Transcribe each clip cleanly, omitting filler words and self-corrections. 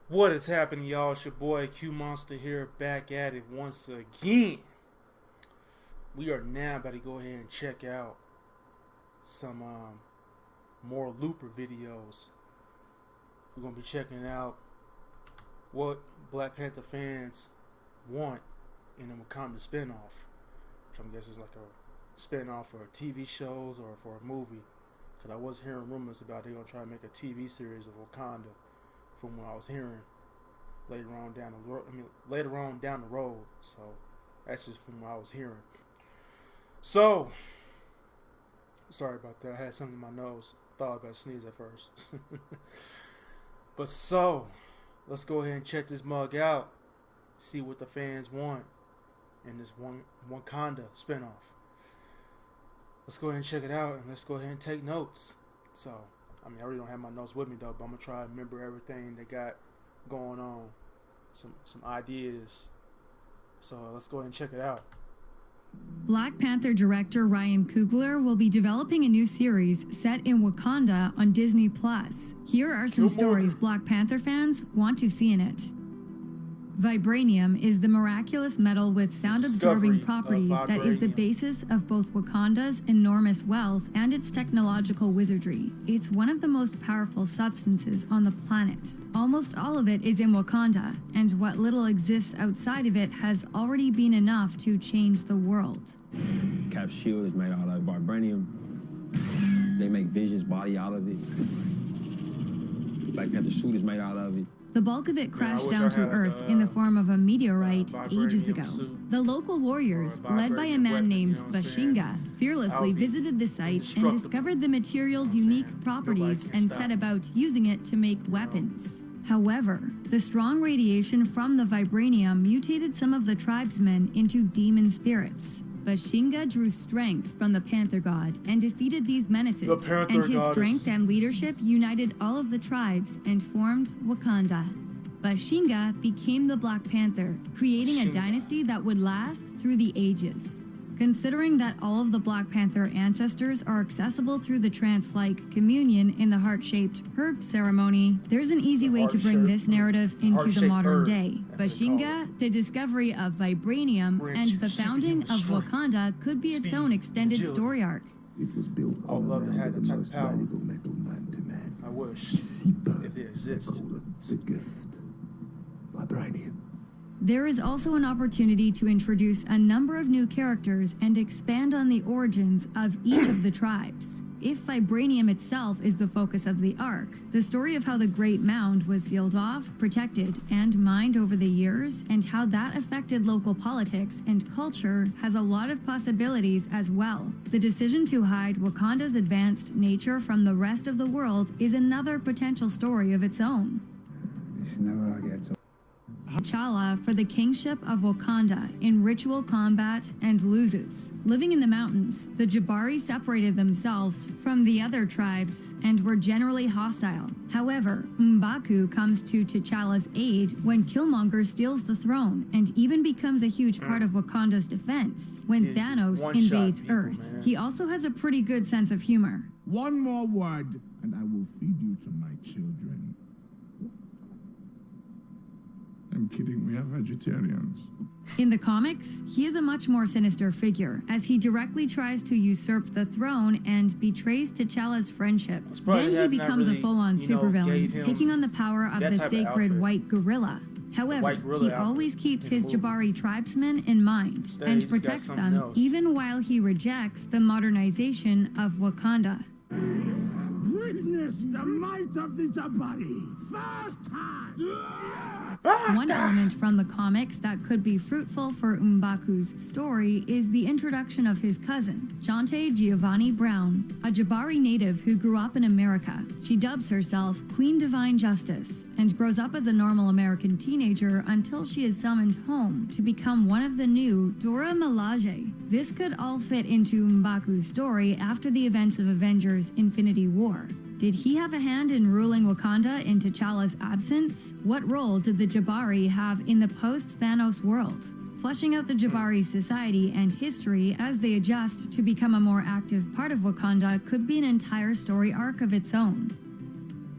What is happening, y'all? It's your boy Q Monster here, back at it once again. We are now about to go ahead and check out some more Looper videos. We're gonna be checking out what Black Panther fans want in a Wakanda spinoff, which I'm guessing is like a spinoff for TV shows or for a movie. Because I was hearing rumors about they're gonna try to make a TV series of Wakanda. From what I was hearing later on down the road. So that's just from what I was hearing. So sorry about that. I had something in my nose. Thought I was about to sneeze at first. But so let's go ahead and check this mug out. See what the fans want in this Wakanda spinoff. Let's go ahead and check it out, and let's go ahead and take notes. So, I already don't have my notes with me though, but I'm gonna try to remember everything they got going on, some ideas. So let's go ahead and check it out. Black Panther director Ryan Coogler will be developing a new series set in Wakanda on Disney+. Here are some stories Black Panther fans want to see in it. Vibranium is the miraculous metal with sound-absorbing properties that is the basis of both Wakanda's enormous wealth and its technological wizardry. It's one of the most powerful substances on the planet. Almost all of it is in Wakanda, and what little exists outside of it has already been enough to change the world. Cap's shield is made out of vibranium. They make Vision's body out of it. Black Panther's suit is made out of it. The bulk of it crashed down to Earth in the form of a meteorite ages ago. The local warriors, led by a man named Bashinga, fearlessly visited the site and discovered the material's unique properties and set about using it to make weapons. However, the strong radiation from the vibranium mutated some of the tribesmen into demon spirits. Bashinga drew strength from the Panther God and defeated these menaces, and his strength and leadership united all of the tribes and formed Wakanda. Bashinga became the Black Panther, creating a dynasty that would last through the ages. Considering that all of the Black Panther ancestors are accessible through the trance-like communion in the heart-shaped herb ceremony, there's an easy way to bring this narrative into the modern day. Bashinga, the discovery of vibranium, and the founding of Wakanda could be its own extended story arc. It was built on a land with the most valuable metal known to man. I wish if it exists. The gift, vibranium. There is also an opportunity to introduce a number of new characters and expand on the origins of each of the tribes. If vibranium itself is the focus of the arc, the story of how the Great Mound was sealed off, protected, and mined over the years, and how that affected local politics and culture has a lot of possibilities as well. The decision to hide Wakanda's advanced nature from the rest of the world is another potential story of its own. It's never gets T'Challa for the kingship of Wakanda in ritual combat and loses. Living in the mountains, the Jabari separated themselves from the other tribes and were generally hostile. However, M'Baku comes to T'Challa's aid when Killmonger steals the throne and even becomes a huge part of Wakanda's defense when Thanos invades Earth. He also has a pretty good sense of humor. One more word, and I will feed you to my children. I'm kidding, we are vegetarians. In the comics, he is a much more sinister figure, as he directly tries to usurp the throne and betrays T'Challa's friendship. Then he becomes a full-on supervillain, taking on the power of the sacred white gorilla. However, he always keeps his Jabari tribesmen in mind and protects them even while he rejects the modernization of Wakanda. Witness the might of the Jabari, first time! One element from the comics that could be fruitful for M'Baku's story is the introduction of his cousin, Chante Giovanni Brown, a Jabari native who grew up in America. She dubs herself Queen Divine Justice and grows up as a normal American teenager until she is summoned home to become one of the new Dora Milaje. This could all fit into M'Baku's story after the events of Avengers Infinity War. Did he have a hand in ruling Wakanda in T'Challa's absence? What role did the Jabari have in the post-Thanos world? Fleshing out the Jabari society and history as they adjust to become a more active part of Wakanda could be an entire story arc of its own.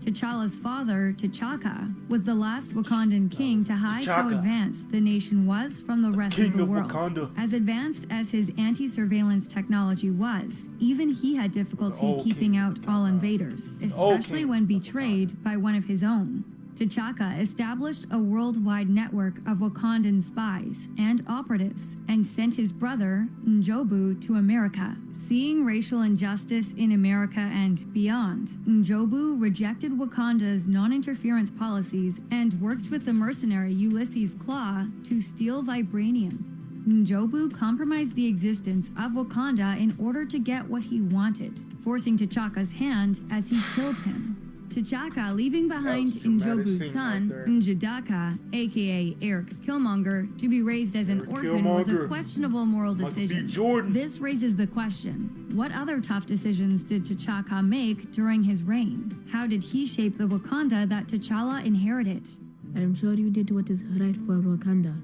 T'Challa's father, T'Chaka, was the last Wakandan king to hide how T'Chaka. advanced the nation was from the rest of King the of world. Wakanda. As advanced as his anti-surveillance technology was, even he had difficulty old keeping king. out all invaders, old especially king when of betrayed by one of his own. T'Chaka established a worldwide network of Wakandan spies and operatives and sent his brother, N'Jobu, to America. Seeing racial injustice in America and beyond, N'Jobu rejected Wakanda's non-interference policies and worked with the mercenary Ulysses Claw to steal vibranium. N'Jobu compromised the existence of Wakanda in order to get what he wanted, forcing T'Chaka's hand as he killed him. T'Chaka leaving behind N'Jobu's son, N'Jadaka, aka Eric Killmonger, to be raised as an orphan was a questionable moral decision. This raises the question, what other tough decisions did T'Chaka make during his reign? How did he shape the Wakanda that T'Challa inherited? I'm sure you did what is right for Wakanda.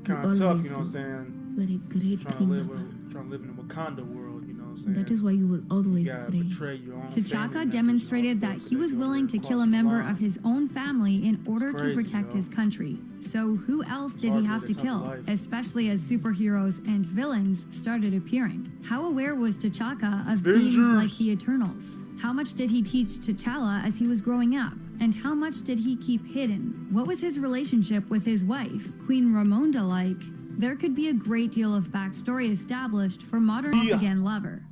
Kind of tough, you know what I'm saying? But a great Trying to live in the Wakanda world, you know what I'm saying? That is why you will always pray. T'Chaka demonstrated that he was willing to kill a member of his own family in order to protect his country. So who else did he have to kill, especially as superheroes and villains started appearing? How aware was T'Chaka of beings like the Eternals? How much did he teach T'Challa as he was growing up? And how much did he keep hidden? What was his relationship with his wife, Queen Ramonda, like? There could be a great deal of backstory established for modern off-again lover.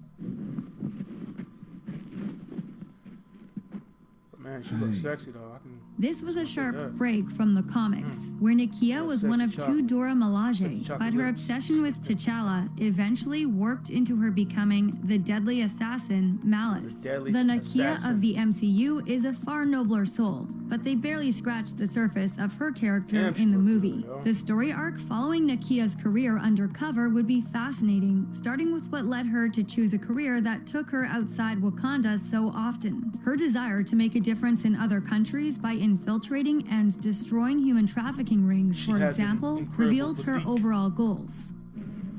Man, she looks sexy though. This was a sharp break from the comics, where Nakia was one of two Dora Milaje, but her obsession with T'Challa eventually warped into her becoming the deadly assassin, Malice. The Nakia of the MCU is a far nobler soul, but they barely scratched the surface of her character in the movie. The story arc following Nakia's career undercover would be fascinating, starting with what led her to choose a career that took her outside Wakanda so often. Her desire to make a difference in other countries by infiltrating and destroying human trafficking rings, for example, revealed her overall goals.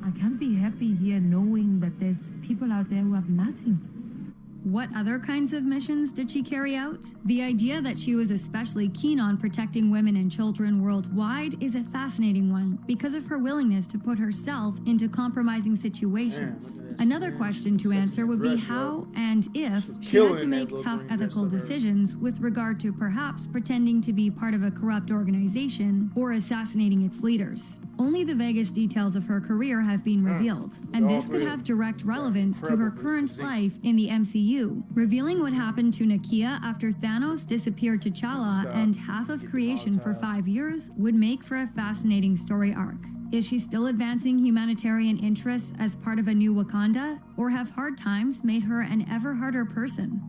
I can't be happy here knowing that there's people out there who have nothing. What other kinds of missions did she carry out? The idea that she was especially keen on protecting women and children worldwide is a fascinating one because of her willingness to put herself into compromising situations. Another question to answer would be how and if she had to make tough ethical decisions with regard to perhaps pretending to be part of a corrupt organization or assassinating its leaders. Only the vaguest details of her career have been revealed, and this could have direct relevance to her current life in the MCU. Revealing what happened to Nakia after Thanos disappeared T'Challa and half of creation for 5 years would make for a fascinating story arc. Is she still advancing humanitarian interests as part of a new Wakanda, or have hard times made her an ever harder person?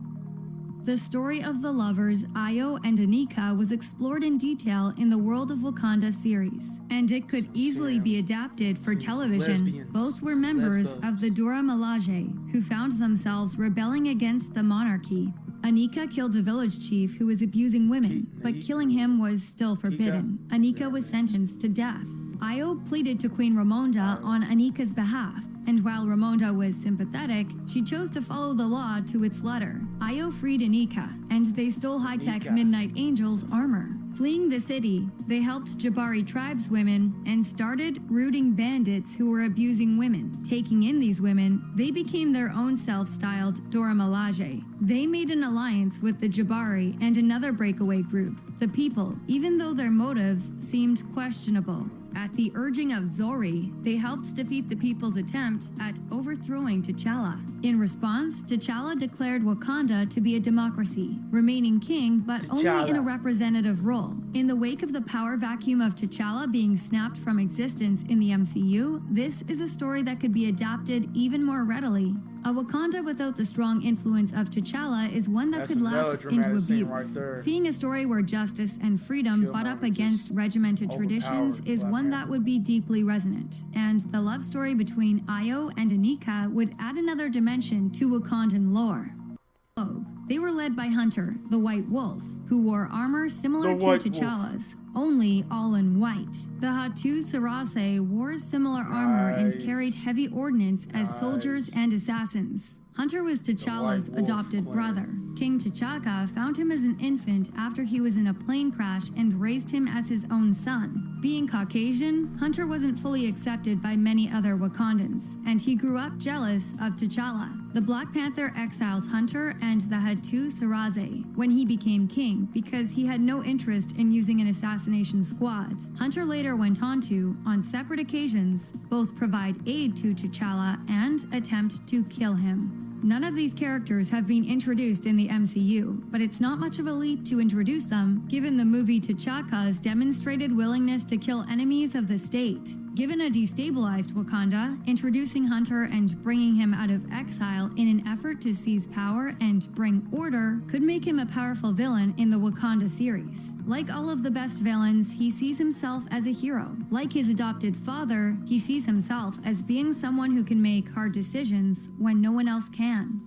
The story of the lovers, Ayo and Anika, was explored in detail in the World of Wakanda series, and it could easily be adapted for television. Both were members of the Dora Milaje, who found themselves rebelling against the monarchy. Anika killed a village chief who was abusing women, but killing him was still forbidden. Anika was sentenced to death. Ayo pleaded to Queen Ramonda on Anika's behalf, and while Ramonda was sympathetic, she chose to follow the law to its letter. Ayo freed Anika, and they stole high-tech Midnight Angel's armor. Fleeing the city, they helped Jabari tribeswomen and started rooting bandits who were abusing women. Taking in these women, they became their own self-styled Dora Milaje. They made an alliance with the Jabari and another breakaway group, the People, even though their motives seemed questionable. At the urging of Zori, they helped defeat the People's attempt at overthrowing T'Challa. In response, T'Challa declared Wakanda to be a democracy, remaining king but only in a representative role. In the wake of the power vacuum of T'Challa being snapped from existence in the MCU, this is a story that could be adapted even more readily. A Wakanda without the strong influence of T'Challa is one that could lapse into abuse. Seeing a story where justice and freedom butt up against regimented traditions is one that would be deeply resonant, and the love story between Ayo and Anika would add another dimension to Wakandan lore. They were led by Hunter, the White Wolf, who wore armor similar to T'Challa's, only all in white. The Hatu Sarase wore similar armor and carried heavy ordnance as soldiers and assassins. Hunter was T'Challa's adopted brother. King T'Chaka found him as an infant after he was in a plane crash and raised him as his own son. Being Caucasian, Hunter wasn't fully accepted by many other Wakandans, and he grew up jealous of T'Challa. The Black Panther exiled Hunter and the Hatu Saraze when he became king because he had no interest in using an assassination squad. Hunter later went on to, on separate occasions, both provide aid to T'Challa and attempt to kill him. None of these characters have been introduced in the MCU, but it's not much of a leap to introduce them, given the movie T'Chaka's demonstrated willingness to kill enemies of the state. Given a destabilized Wakanda, introducing Hunter and bringing him out of exile in an effort to seize power and bring order could make him a powerful villain in the Wakanda series. Like all of the best villains, he sees himself as a hero. Like his adopted father, he sees himself as being someone who can make hard decisions when no one else can.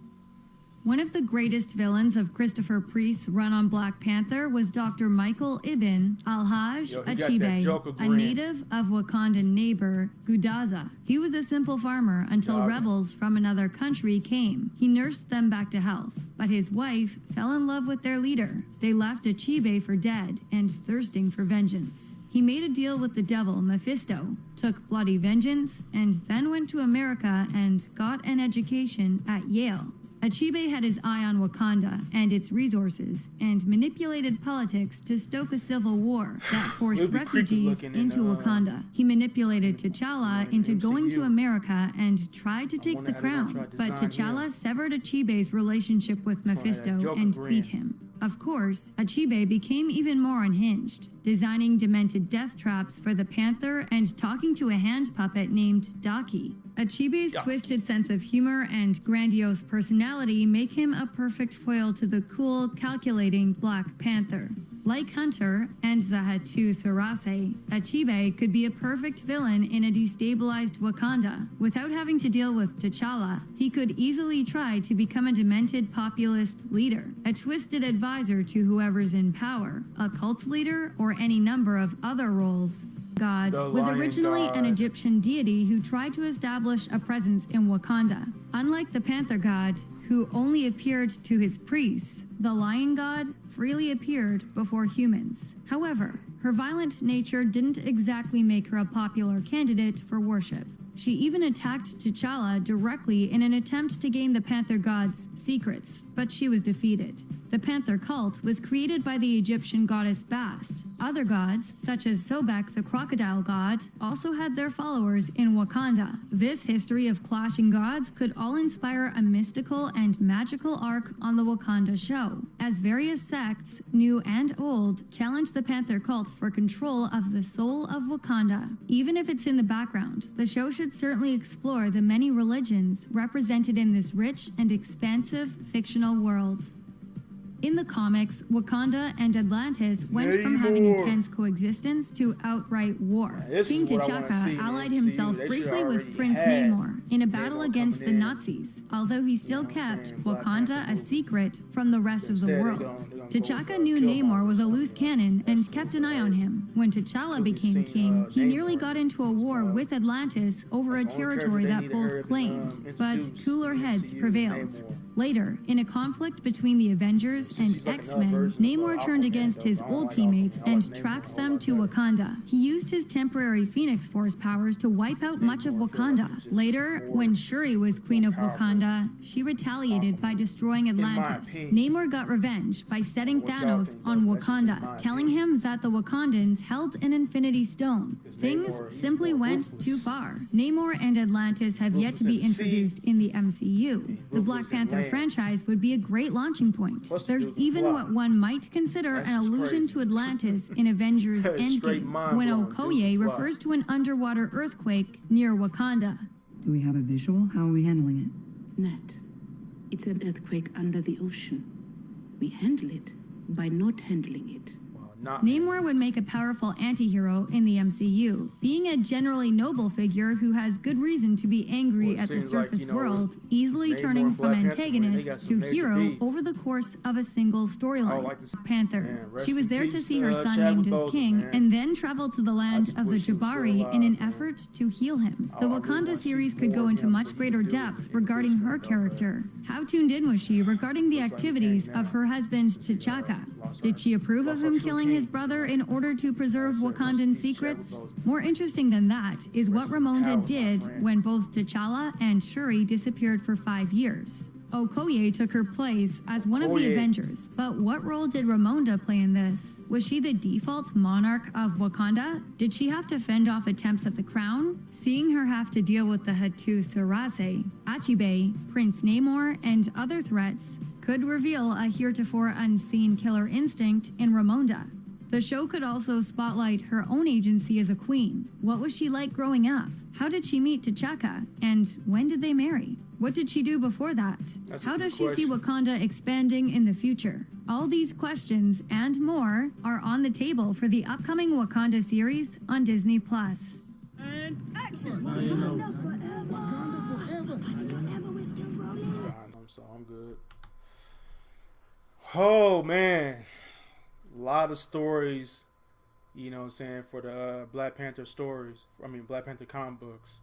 One of the greatest villains of Christopher Priest's run on Black Panther was Dr. Michael Ibn Al-Hajj Achibe, a native of Wakandan neighbor Gudaza. He was a simple farmer until rebels from another country came. He nursed them back to health, but his wife fell in love with their leader. They left Achibe for dead and thirsting for vengeance. He made a deal with the devil, Mephisto, took bloody vengeance, and then went to America and got an education at Yale. Achibe had his eye on Wakanda and its resources, and manipulated politics to stoke a civil war that forced refugees into Wakanda. He manipulated T'Challa into going to America and tried to take the crown, but T'Challa severed Achibe's relationship with Mephisto and beat him. Of course, Achibe became even more unhinged, designing demented death traps for the Panther and talking to a hand puppet named Daki. Achibe's twisted sense of humor and grandiose personality make him a perfect foil to the cool, calculating Black Panther. Like Hunter and the Hatu Saraze, Achibe could be a perfect villain in a destabilized Wakanda. Without having to deal with T'Challa, he could easily try to become a demented populist leader, a twisted advisor to whoever's in power, a cult leader, or any number of other roles. God was originally an Egyptian deity who tried to establish a presence in Wakanda. Unlike the Panther God, who only appeared to his priests, the Lion God freely appeared before humans. However, her violent nature didn't exactly make her a popular candidate for worship. She even attacked T'Challa directly in an attempt to gain the Panther God's secrets, but she was defeated. The Panther cult was created by the Egyptian goddess Bast. Other gods, such as Sobek the crocodile god, also had their followers in Wakanda. This history of clashing gods could all inspire a mystical and magical arc on the Wakanda show, as various sects, new and old, challenge the Panther cult for control of the soul of Wakanda. Even if it's in the background, the show should certainly explore the many religions represented in this rich and expansive fictional world. In the comics, Wakanda and Atlantis went from having intense coexistence to outright war. King T'Chaka allied himself briefly with Prince Namor in a battle against the Nazis, although he still kept Wakanda a secret from the rest of the world. T'Chaka knew Namor was a loose cannon and kept an eye on him. When T'Challa became king, he nearly got into a war with Atlantis over a territory that both claimed, but cooler heads prevailed. Later, in a conflict between the Avengers and X-Men, Namor turned against his old teammates and tracked them to Wakanda. He used his temporary Phoenix Force powers to wipe out much of Wakanda. Later, when Shuri was Queen of Wakanda, she retaliated by destroying Atlantis. Namor got revenge by setting Thanos on Wakanda, telling him that the Wakandans held an Infinity Stone. Things simply went too far. Namor and Atlantis have yet to be introduced in the MCU. The Black Panther franchise would be a great launching point. There's even what one might consider an allusion to Atlantis in Avengers Endgame, when Okoye refers to an underwater earthquake near Wakanda. Do we have a visual? How are we handling it? Nat, it's an earthquake under the ocean. We handle it by not handling it. not Namor would make a powerful anti-hero in the MCU, being a generally noble figure who has good reason to be angry at the surface world, easily turning from antagonist to hero over the course of a single storyline. Panther. She was there to see her son named as king, and then travel to the land of the Jabari in an effort to heal him. The Wakanda series could go into much greater depth regarding her character. How tuned in was she regarding the activities of her husband T'Chaka? Did she approve of him killing his brother in order to preserve Wakandan secrets? More interesting than that is what Ramonda did when both T'Challa and Shuri disappeared for 5 years. Okoye took her place as one of the Avengers, but what role did Ramonda play in this? Was she the default monarch of Wakanda? Did she have to fend off attempts at the crown? Seeing her have to deal with the Hatu Sarase, Achibe, Prince Namor, and other threats could reveal a heretofore unseen killer instinct in Ramonda. The show could also spotlight her own agency as a queen. What was she like growing up? How did she meet T'Chaka? And when did they marry? What did she do before that? How does she see Wakanda expanding in the future? All these questions and more are on the table for the upcoming Wakanda series on Disney+. And action! So I'm good. Oh, man. A lot of stories, you know what I'm saying, for the Black Panther stories. Black Panther comic books.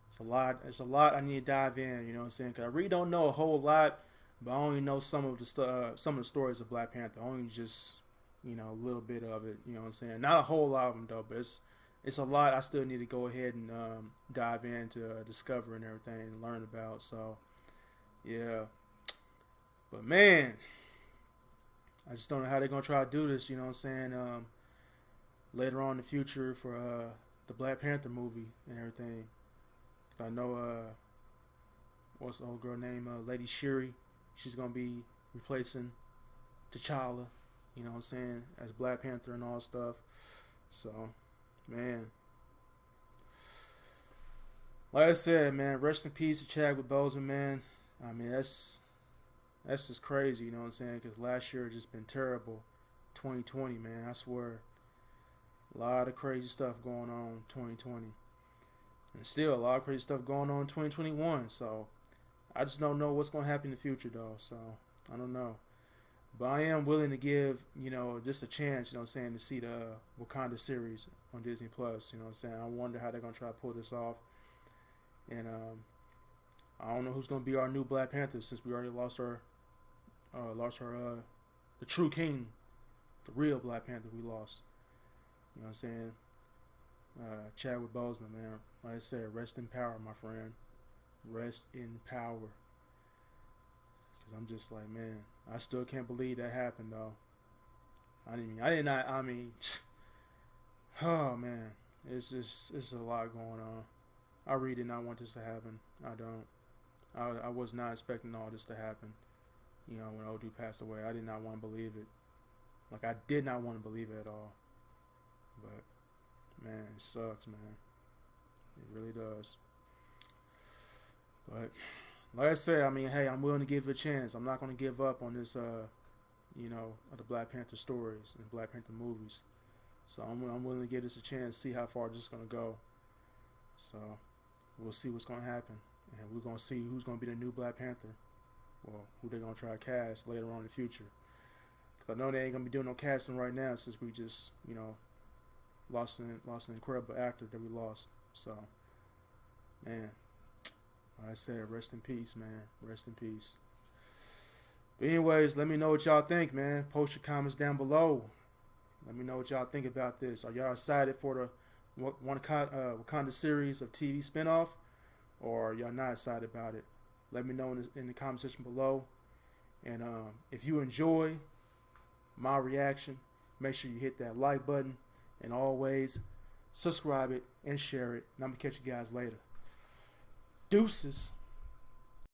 It's a lot I need to dive in, you know what I'm saying? Because I really don't know a whole lot, but I only know some of the stories of Black Panther. Only just, you know, a little bit of it, you know what I'm saying? Not a whole lot of them, though, but it's a lot I still need to go ahead and dive in to discover and everything and learn about. So, yeah. But, man, I just don't know how they're going to try to do this, you know what I'm saying, later on in the future for the Black Panther movie and everything. I know, what's the old girl name? Lady Shuri. She's going to be replacing T'Challa, you know what I'm saying, as Black Panther and all stuff. So, man. Like I said, man, rest in peace to Chadwick Boseman, man. I mean, that's just crazy, you know what I'm saying, because last year has just been terrible. 2020, man, I swear. A lot of crazy stuff going on in 2020. And still a lot of crazy stuff going on in 2021. So I just don't know what's going to happen in the future, though. So I don't know. But I am willing to give, you know, just a chance, you know what I'm saying, to see the Wakanda series on Disney Plus. You know what I'm saying? I wonder how they're going to try to pull this off. And I don't know who's going to be our new Black Panther, since we already lost our the true king, the real Black Panther we lost. You know what I'm saying? Chadwick Boseman, man. Like I said, rest in power, my friend. Rest in power. Because I'm just like, man, I still can't believe that happened, though. I mean, oh, man. It's a lot going on. I really did not want this to happen. I don't. I was not expecting all this to happen. You know, when Odu passed away, I did not want to believe it. Like, I did not want to believe it at all. But, man, it sucks, man. It really does. But, like I said, I mean, hey, I'm willing to give it a chance. I'm not going to give up on this, you know, the Black Panther stories and Black Panther movies. So I'm willing to give this a chance, see how far this is going to go. So, we'll see what's going to happen. And we're going to see who's going to be the new Black Panther. Well, who they're going to try to cast later on in the future. Because I know they ain't going to be doing no casting right now, since we just, you know, lost an incredible actor that we lost. So, man, like I said, rest in peace, man. Rest in peace. But anyways, let me know what y'all think, man. Post your comments down below. Let me know what y'all think about this. Are y'all excited for the Wakanda series of TV spinoff? Or are y'all not excited about it? Let me know in the comment section below. And if you enjoy my reaction, make sure you hit that like button. And always subscribe it and share it. And I'm going to catch you guys later. Deuces.